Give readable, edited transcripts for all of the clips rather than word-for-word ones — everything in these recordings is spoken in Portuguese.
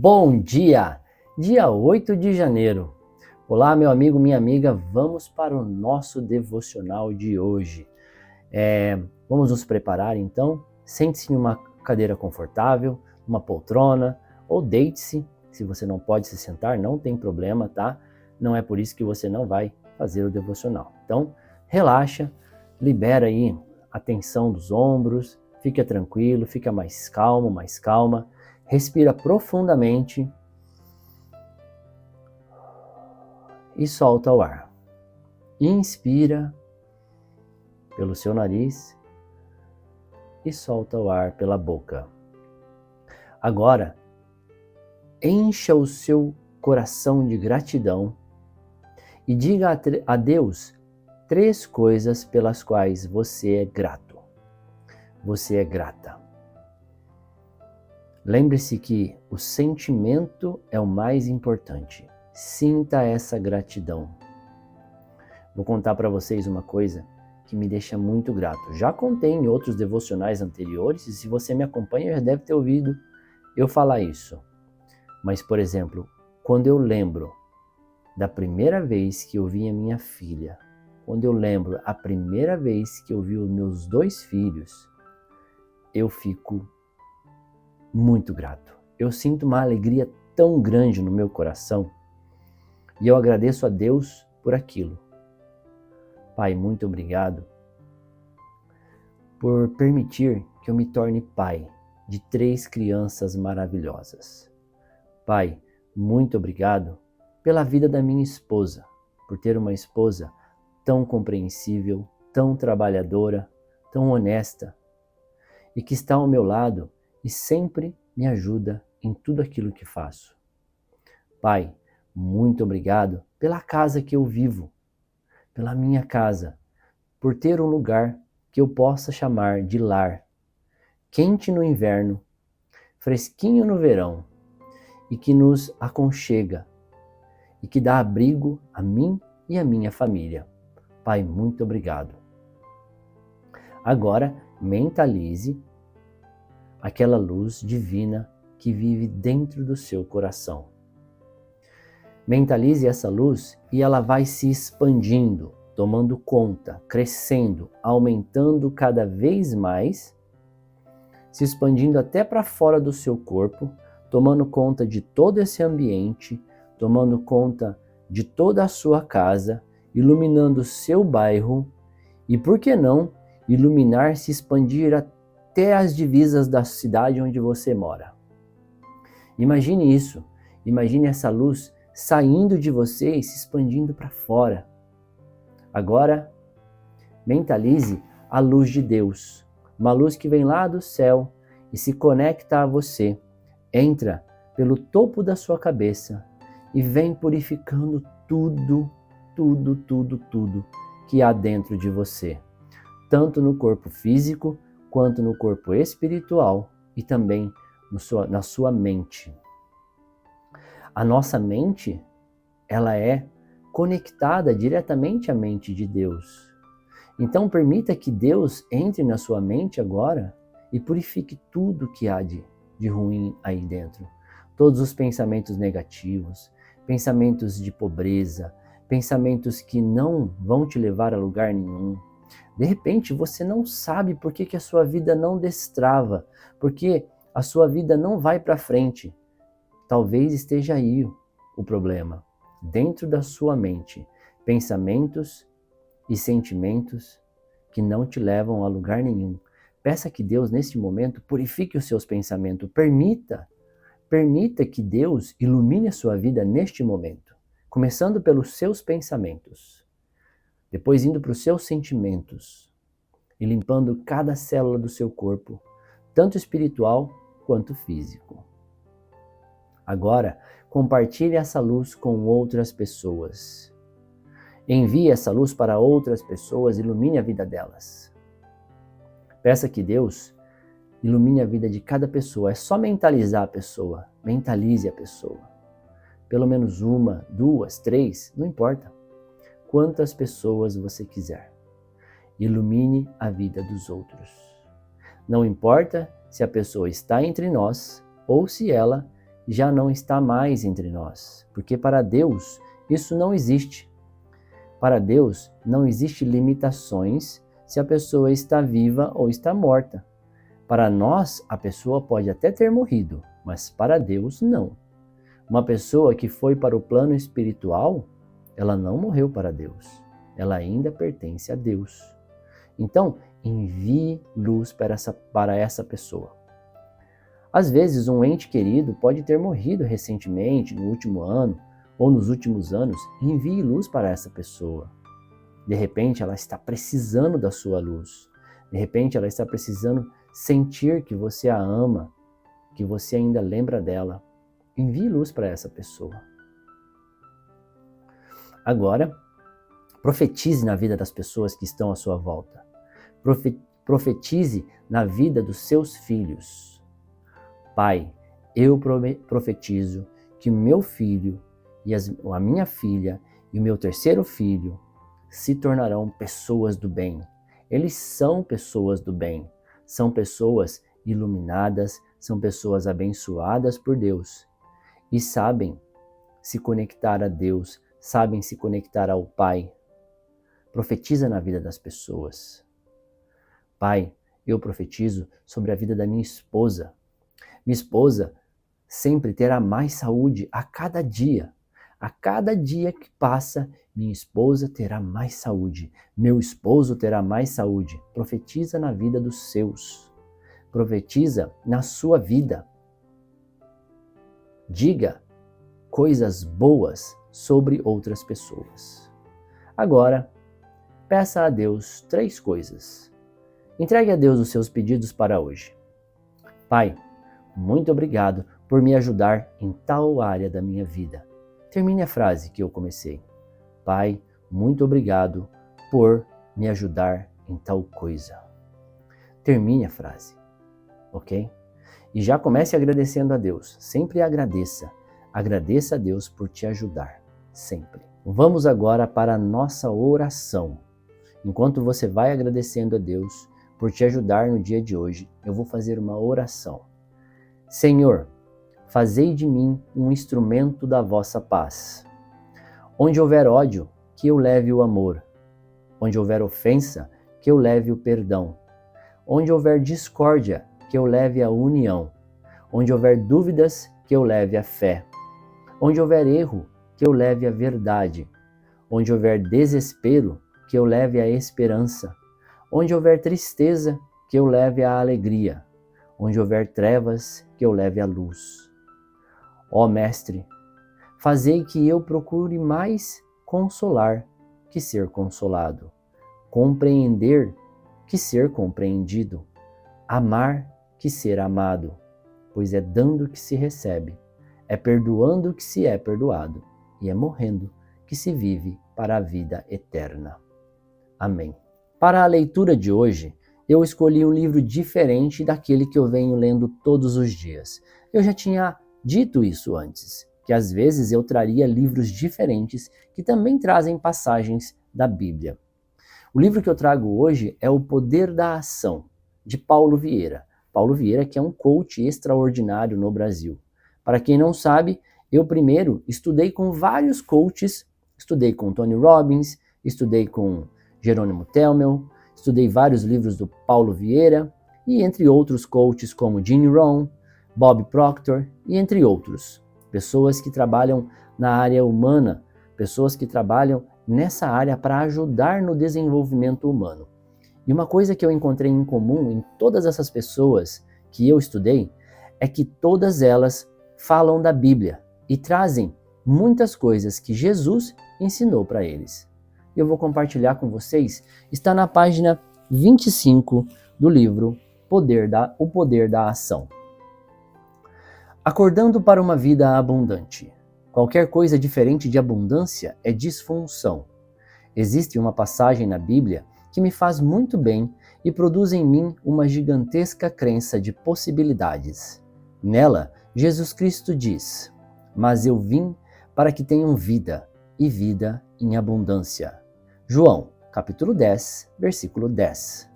Bom dia! Dia 8 de janeiro. Olá, meu amigo, minha amiga, vamos para o nosso devocional de hoje. Vamos nos preparar então? Sente-se em uma cadeira confortável, uma poltrona ou deite-se. Se você não pode se sentar, não tem problema, tá? Não é por isso que você não vai fazer o devocional. Então, relaxa, libera aí a tensão dos ombros, fica tranquilo, fica mais calmo, mais calma. Respira profundamente e solta o ar. Inspira pelo seu nariz e solta o ar pela boca. Agora, encha o seu coração de gratidão e diga a Deus 3 coisas pelas quais você é grato. Você é grata. Lembre-se que o sentimento é o mais importante. Sinta essa gratidão. Vou contar para vocês uma coisa que me deixa muito grato. Já contei em outros devocionais anteriores e se você me acompanha já deve ter ouvido eu falar isso. Mas, por exemplo, quando eu lembro da primeira vez que eu vi a minha filha, quando eu lembro a primeira vez que eu vi os meus 2 filhos, eu fico muito grato. Eu sinto uma alegria tão grande no meu coração e eu agradeço a Deus por aquilo. Pai, muito obrigado por permitir que eu me torne pai de 3 crianças maravilhosas. Pai, muito obrigado pela vida da minha esposa, por ter uma esposa tão compreensível, tão trabalhadora, tão honesta e que está ao meu lado e sempre me ajuda em tudo aquilo que faço. Pai, muito obrigado pela casa que eu vivo, pela minha casa, por ter um lugar que eu possa chamar de lar, quente no inverno, fresquinho no verão e que nos aconchega e que dá abrigo a mim e a minha família. Pai, muito obrigado. Agora, mentalize aquela luz divina que vive dentro do seu coração. Mentalize essa luz e ela vai se expandindo, tomando conta, crescendo, aumentando cada vez mais, se expandindo até para fora do seu corpo, tomando conta de todo esse ambiente, tomando conta de toda a sua casa, iluminando o seu bairro e, por que não, iluminar, se expandir até as divisas da cidade onde você mora. Imagine isso, imagine essa luz saindo de você e se expandindo para fora. Agora, mentalize a luz de Deus, uma luz que vem lá do céu e se conecta a você, entra pelo topo da sua cabeça e vem purificando tudo que há dentro de você, tanto no corpo físico, quanto no corpo espiritual e também na sua mente. A nossa mente, ela é conectada diretamente à mente de Deus. Então permita que Deus entre na sua mente agora e purifique tudo que há de ruim aí dentro. Todos os pensamentos negativos, pensamentos de pobreza, pensamentos que não vão te levar a lugar nenhum. De repente, você não sabe por que a sua vida não destrava, porque a sua vida não vai para frente. Talvez esteja aí o problema, dentro da sua mente, pensamentos e sentimentos que não te levam a lugar nenhum. Peça que Deus, neste momento, purifique os seus pensamentos. Permita que Deus ilumine a sua vida neste momento, começando pelos seus pensamentos, depois indo para os seus sentimentos e limpando cada célula do seu corpo, tanto espiritual quanto físico. Agora, compartilhe essa luz com outras pessoas. Envie essa luz para outras pessoas, ilumine a vida delas. Peça que Deus ilumine a vida de cada pessoa. É só mentalizar a pessoa. Mentalize a pessoa. Pelo menos 1, 2, 3, não importa. Quantas pessoas você quiser. Ilumine a vida dos outros. Não importa se a pessoa está entre nós ou se ela já não está mais entre nós, porque para Deus isso não existe. Para Deus não existe limitações se a pessoa está viva ou está morta. Para nós, a pessoa pode até ter morrido, mas para Deus não. Uma pessoa que foi para o plano espiritual, ela não morreu para Deus. Ela ainda pertence a Deus. Então, envie luz para essa pessoa. Às vezes, um ente querido pode ter morrido recentemente, no último ano, ou nos últimos anos. Envie luz para essa pessoa. De repente, ela está precisando da sua luz. De repente, ela está precisando sentir que você a ama, que você ainda lembra dela. Envie luz para essa pessoa. Agora, profetize na vida das pessoas que estão à sua volta. Profetize na vida dos seus filhos. Pai, eu profetizo que meu filho e a minha filha e o meu terceiro filho se tornarão pessoas do bem. Eles são pessoas do bem. São pessoas iluminadas, são pessoas abençoadas por Deus e sabem se conectar a Deus, sabem se conectar ao Pai. Profetiza na vida das pessoas. Pai, eu profetizo sobre a vida da minha esposa. Minha esposa sempre terá mais saúde a cada dia. A cada dia que passa, minha esposa terá mais saúde. Meu esposo terá mais saúde. Profetiza na vida dos seus. Profetiza na sua vida. Diga coisas boas sobre outras pessoas. Agora, peça a Deus 3 coisas. Entregue a Deus os seus pedidos para hoje. Pai, muito obrigado por me ajudar em tal área da minha vida. Termine a frase que eu comecei. Pai, muito obrigado por me ajudar em tal coisa. Termine a frase, ok? E já comece agradecendo a Deus. Sempre agradeça. Agradeça a Deus por te ajudar, sempre. Vamos agora para a nossa oração. Enquanto você vai agradecendo a Deus por te ajudar no dia de hoje, eu vou fazer uma oração. Senhor, fazei de mim um instrumento da vossa paz. Onde houver ódio, que eu leve o amor. Onde houver ofensa, que eu leve o perdão. Onde houver discórdia, que eu leve a união. Onde houver dúvidas, que eu leve a fé. Onde houver erro, que eu leve a verdade. Onde houver desespero, que eu leve a esperança. Onde houver tristeza, que eu leve a alegria. Onde houver trevas, que eu leve a luz. Ó Mestre, fazei que eu procure mais consolar que ser consolado, compreender que ser compreendido, amar que ser amado, pois é dando que se recebe, é perdoando que se é perdoado, e é morrendo que se vive para a vida eterna. Amém. Para a leitura de hoje, eu escolhi um livro diferente daquele que eu venho lendo todos os dias. Eu já tinha dito isso antes, que às vezes eu traria livros diferentes que também trazem passagens da Bíblia. O livro que eu trago hoje é O Poder da Ação, de Paulo Vieira. Paulo Vieira, que é um coach extraordinário no Brasil. Para quem não sabe, eu primeiro estudei com vários coaches, estudei com Tony Robbins, estudei com Jerônimo Telmel, estudei vários livros do Paulo Vieira e entre outros coaches como Gene Rohn, Bob Proctor e entre outros. Pessoas que trabalham na área humana, pessoas que trabalham nessa área para ajudar no desenvolvimento humano. E uma coisa que eu encontrei em comum em todas essas pessoas que eu estudei é que todas elas falam da Bíblia e trazem muitas coisas que Jesus ensinou para eles. Eu vou compartilhar com vocês, está na página 25 do livro O Poder da Ação. Acordando para uma vida abundante. Qualquer coisa diferente de abundância é disfunção. Existe uma passagem na Bíblia que me faz muito bem e produz em mim uma gigantesca crença de possibilidades. Nela, Jesus Cristo diz: "Mas eu vim para que tenham vida, e vida em abundância." João, capítulo 10, versículo 10.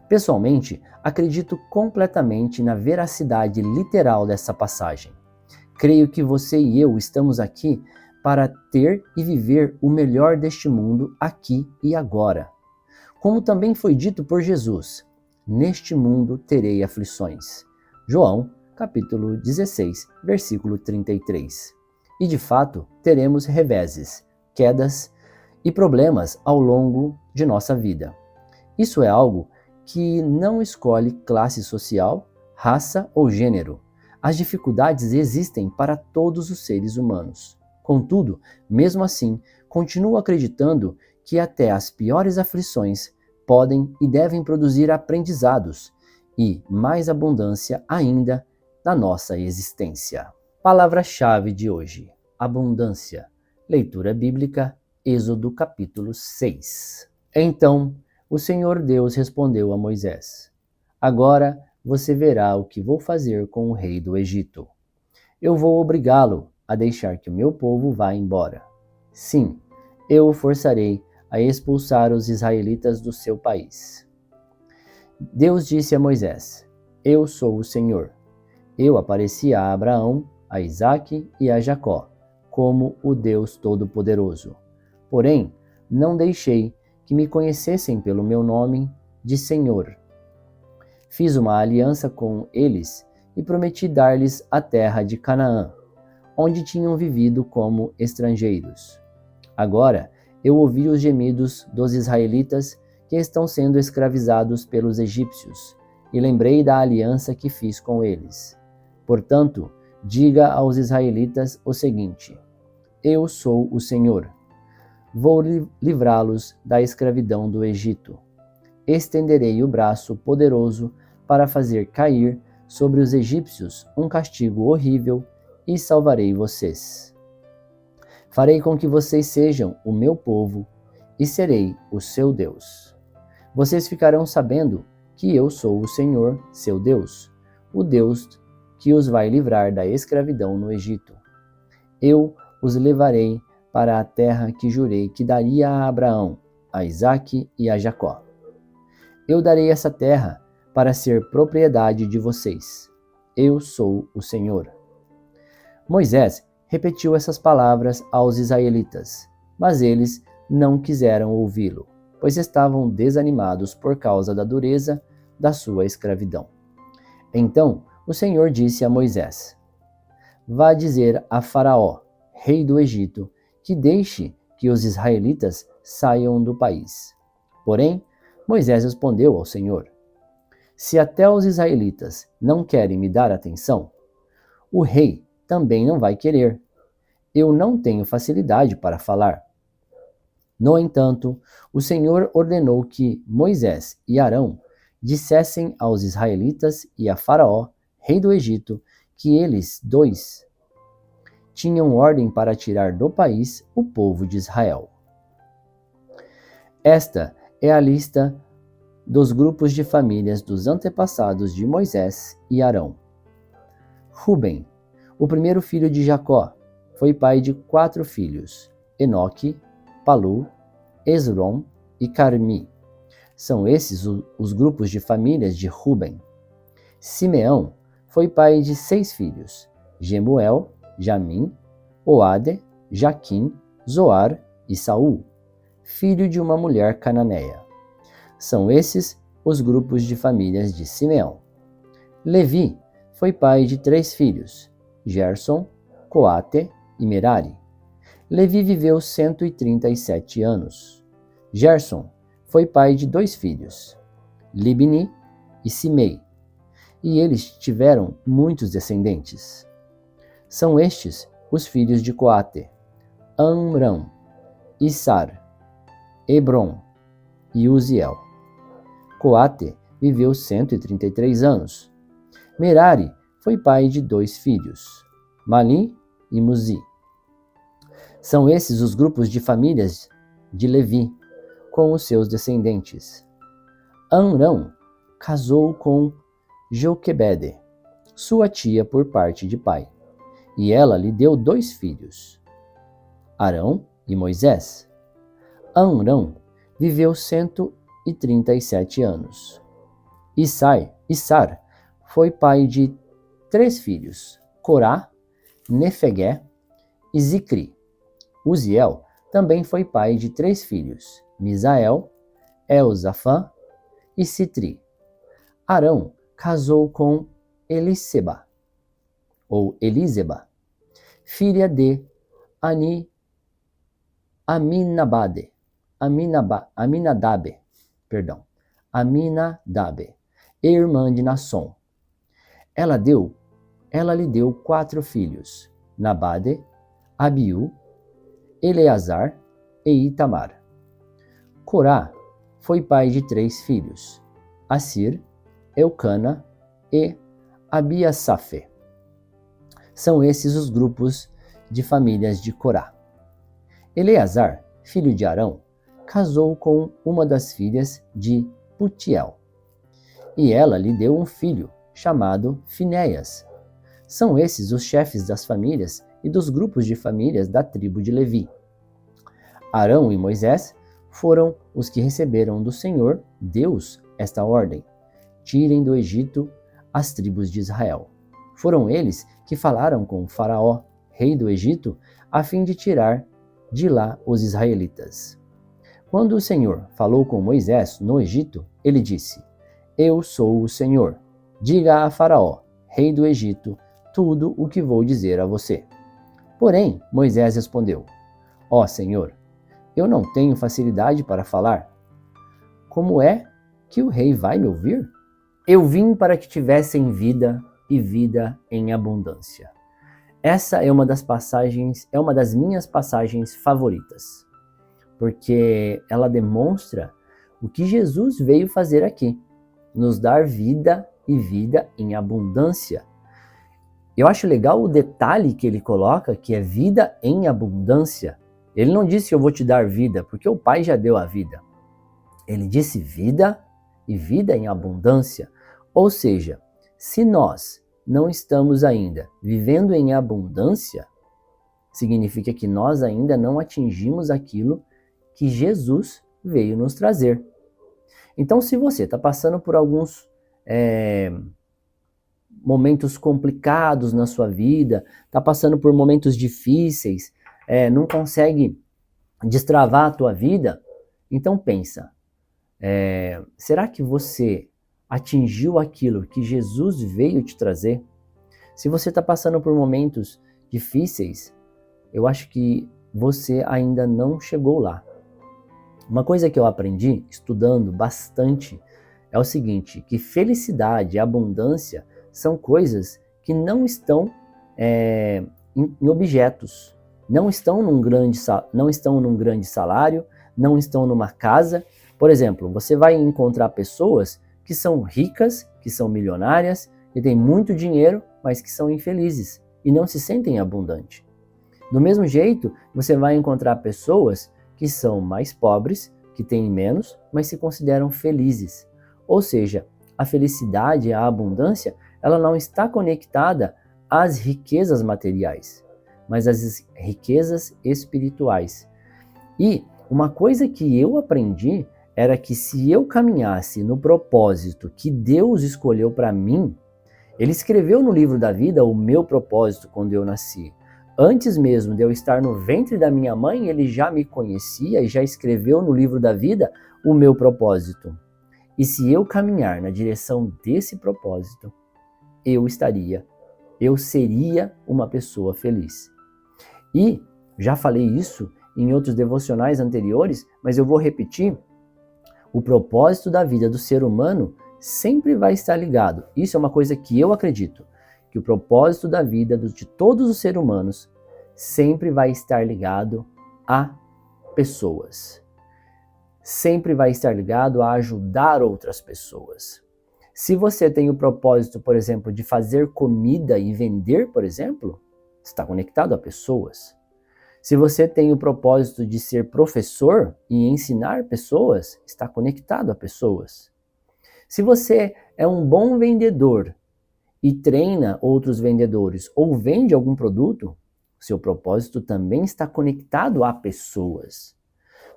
Pessoalmente, acredito completamente na veracidade literal dessa passagem. Creio que você e eu estamos aqui para ter e viver o melhor deste mundo aqui e agora. Como também foi dito por Jesus, neste mundo terei aflições. João, capítulo 16, versículo 33. E de fato, teremos reveses, quedas e problemas ao longo de nossa vida. Isso é algo que não escolhe classe social, raça ou gênero. As dificuldades existem para todos os seres humanos. Contudo, mesmo assim, continuo acreditando que até as piores aflições podem e devem produzir aprendizados e mais abundância ainda na nossa existência. Palavra-chave de hoje: abundância. Leitura bíblica, Êxodo capítulo 6. Então, o Senhor Deus respondeu a Moisés: Agora você verá o que vou fazer com o rei do Egito. Eu vou obrigá-lo a deixar que o meu povo vá embora. Sim, eu o forçarei a expulsar os israelitas do seu país. Deus disse a Moisés: Eu sou o Senhor. Eu apareci a Abraão, a Isaque e a Jacó, como o Deus Todo-Poderoso. Porém, não deixei que me conhecessem pelo meu nome de Senhor. Fiz uma aliança com eles e prometi dar-lhes a terra de Canaã, onde tinham vivido como estrangeiros. Agora eu ouvi os gemidos dos israelitas que estão sendo escravizados pelos egípcios, e lembrei da aliança que fiz com eles. Portanto, diga aos israelitas o seguinte: Eu sou o Senhor. Vou livrá-los da escravidão do Egito. Estenderei o braço poderoso para fazer cair sobre os egípcios um castigo horrível e salvarei vocês. Farei com que vocês sejam o meu povo e serei o seu Deus. Vocês ficarão sabendo que eu sou o Senhor, seu Deus, o Deus que os vai livrar da escravidão no Egito. Eu os levarei para a terra que jurei que daria a Abraão, a Isaque e a Jacó. Eu darei essa terra para ser propriedade de vocês. Eu sou o Senhor. Moisés repetiu essas palavras aos israelitas, mas eles não quiseram ouvi-lo, pois estavam desanimados por causa da dureza da sua escravidão. Então o Senhor disse a Moisés: Vá dizer a Faraó, rei do Egito, que deixe que os israelitas saiam do país. Porém, Moisés respondeu ao Senhor: Se até os israelitas não querem me dar atenção, o rei também não vai querer. Eu não tenho facilidade para falar. No entanto, o Senhor ordenou que Moisés e Arão dissessem aos israelitas e a Faraó, rei do Egito, que eles dois tinham ordem para tirar do país o povo de Israel. Esta é a lista dos grupos de famílias dos antepassados de Moisés e Arão. Ruben, o primeiro filho de Jacó, foi pai de 4 filhos: Enoque, Palu, Esrom e Carmi. São esses os grupos de famílias de Ruben. Simeão foi pai de 6 filhos: Gemuel, Jamim, Oade, Jaquim, Zoar e Saul, filho de uma mulher cananeia. São esses os grupos de famílias de Simeão. Levi foi pai de 3 filhos: Gerson, Coate e Merari. Levi viveu 137 anos. Gerson foi pai de 2 filhos, Libni e Simei, e eles tiveram muitos descendentes. São estes os filhos de Coate: Amram, Issar, Hebron e Uziel. Coate viveu 133 anos. Merari foi pai de 2 filhos, Mali e Muzi. São esses os grupos de famílias de Levi, com os seus descendentes. Amram casou com Joquebede, sua tia por parte de pai, e ela lhe deu 2 filhos, Arão e Moisés. Amram viveu 137 anos. Issar foi pai de 3 filhos, Corá, Nefegué e Zicri. Uziel também foi pai de 3 filhos, Misael, Elzafã e Citri. Arão casou com Eliseba, filha de Aminadabe, e irmã de Nasson. Ela lhe deu 4 filhos, Nabade, Abiú, Eleazar e Itamar. Corá foi pai de 3 filhos, Assir, Eucana e Abiasafe. São esses os grupos de famílias de Corá. Eleazar, filho de Arão, casou com uma das filhas de Putiel, e ela lhe deu um filho, chamado Finéias. São esses os chefes das famílias e dos grupos de famílias da tribo de Levi. Arão e Moisés foram os que receberam do Senhor, Deus, esta ordem: tirem do Egito as tribos de Israel. Foram eles que falaram com Faraó, rei do Egito, a fim de tirar de lá os israelitas. Quando o Senhor falou com Moisés no Egito, ele disse: Eu sou o Senhor. Diga a Faraó, rei do Egito, tudo o que vou dizer a você. Porém, Moisés respondeu: Ó Senhor, eu não tenho facilidade para falar. Como é que o rei vai me ouvir? Eu vim para que tivessem vida e vida em abundância. Essa é uma das minhas passagens favoritas, porque ela demonstra o que Jesus veio fazer aqui, nos dar vida e vida em abundância. Eu acho legal o detalhe que ele coloca, que é vida em abundância. Ele não disse eu vou te dar vida, porque o Pai já deu a vida. Ele disse vida e vida em abundância. Ou seja, se nós não estamos ainda vivendo em abundância, significa que nós ainda não atingimos aquilo que Jesus veio nos trazer. Então, se você está passando por alguns momentos complicados na sua vida, está passando por momentos difíceis, não consegue destravar a tua vida, então pensa, será que você atingiu aquilo que Jesus veio te trazer? Se você está passando por momentos difíceis, eu acho que você ainda não chegou lá. Uma coisa que eu aprendi estudando bastante é o seguinte, que felicidade e abundância são coisas que não estão em objetos, não estão num grande salário, não estão numa casa. Por exemplo, você vai encontrar pessoas que são ricas, que são milionárias, que têm muito dinheiro, mas que são infelizes e não se sentem abundantes. Do mesmo jeito, você vai encontrar pessoas que são mais pobres, que têm menos, mas se consideram felizes. Ou seja, a felicidade e a abundância, ela não está conectada às riquezas materiais, mas às riquezas espirituais. E uma coisa que eu aprendi era que se eu caminhasse no propósito que Deus escolheu para mim, Ele escreveu no livro da vida o meu propósito quando eu nasci. Antes mesmo de eu estar no ventre da minha mãe, Ele já me conhecia e já escreveu no livro da vida o meu propósito. E se eu caminhar na direção desse propósito, eu seria uma pessoa feliz. E já falei isso em outros devocionais anteriores, mas eu vou repetir. O propósito da vida do ser humano sempre vai estar ligado. Isso é uma coisa que eu acredito, que o propósito da vida de todos os seres humanos sempre vai estar ligado a pessoas. Sempre vai estar ligado a ajudar outras pessoas. Se você tem o propósito, por exemplo, de fazer comida e vender, por exemplo, está conectado a pessoas. Se você tem o propósito de ser professor e ensinar pessoas, está conectado a pessoas. Se você é um bom vendedor e treina outros vendedores ou vende algum produto, seu propósito também está conectado a pessoas.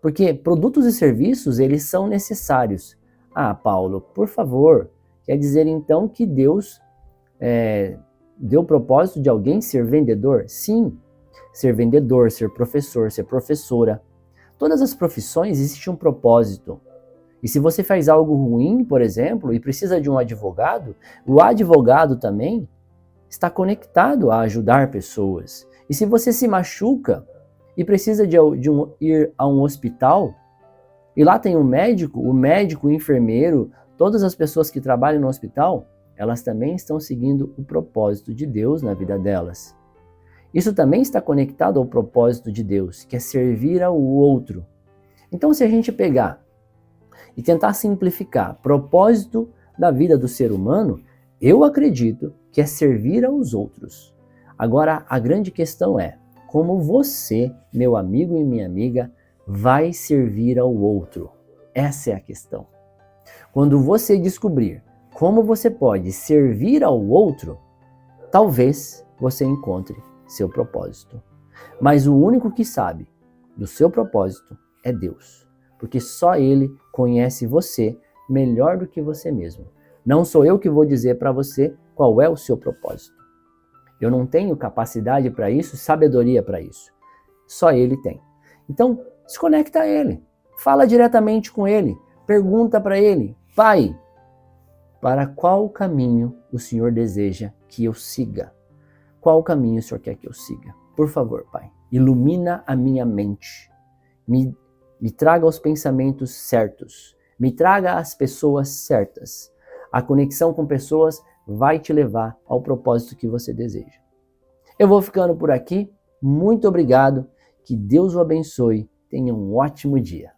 Porque produtos e serviços, eles são necessários. Ah, Paulo, por favor, quer dizer então que Deus deu o propósito de alguém ser vendedor? Sim. Ser vendedor, ser professor, ser professora. Todas as profissões existem um propósito. E se você faz algo ruim, por exemplo, e precisa de um advogado, o advogado também está conectado a ajudar pessoas. E se você se machuca e precisa ir a um hospital, e lá tem um médico, o enfermeiro, todas as pessoas que trabalham no hospital, elas também estão seguindo o propósito de Deus na vida delas. Isso também está conectado ao propósito de Deus, que é servir ao outro. Então, se a gente pegar e tentar simplificar propósito da vida do ser humano, eu acredito que é servir aos outros. Agora, a grande questão é, como você, meu amigo e minha amiga, vai servir ao outro? Essa é a questão. Quando você descobrir como você pode servir ao outro, talvez você encontre seu propósito. Mas o único que sabe do seu propósito é Deus, porque só Ele conhece você melhor do que você mesmo. Não sou eu que vou dizer para você qual é o seu propósito. Eu não tenho capacidade para isso, sabedoria para isso. Só Ele tem. Então, se conecta a Ele. Fala diretamente com Ele. Pergunta para Ele: Pai, para qual caminho o Senhor deseja que eu siga? Qual caminho o Senhor quer que eu siga? Por favor, Pai, ilumina a minha mente. Me traga os pensamentos certos. Me traga as pessoas certas. A conexão com pessoas vai te levar ao propósito que você deseja. Eu vou ficando por aqui. Muito obrigado. Que Deus o abençoe. Tenha um ótimo dia.